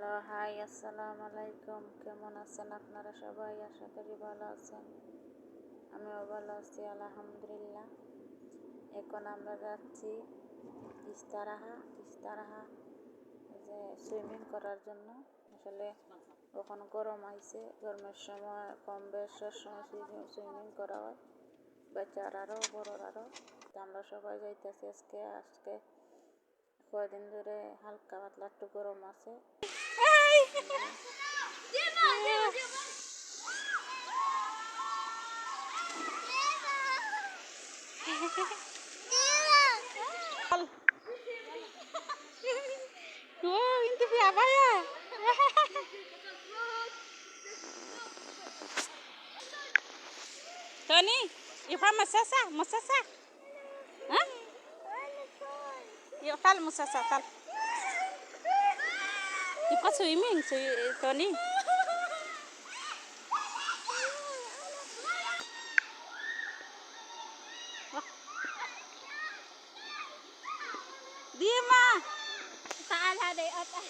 Hello, high, আসসালামু আলাইকুম। কেমন আছেন আপনারা সবাই? আশা করি ভালো আছেন। আমিও ভালো আছি, আলহামদুলিল্লাহ। এখন আমরা যাচ্ছি ইস্তারাহা যে সুইমিং করার জন্য। আসলে ওখানে গরম আইছে, গরমের সময় কম বেশ সময় সুইমিং করা হয়, বাচ্চারারও বড়রারও। তো আমরা সবাই যাইতেছি আজকে কয়দিন ধরে হালকা পাতলা একটু গরম আছে। Itu siapa ya? Tony, Ifa Masasa. Hah? Yuk tal Masasa tal. Ifa swimming, Tony. Dima. تعال هذا يقطع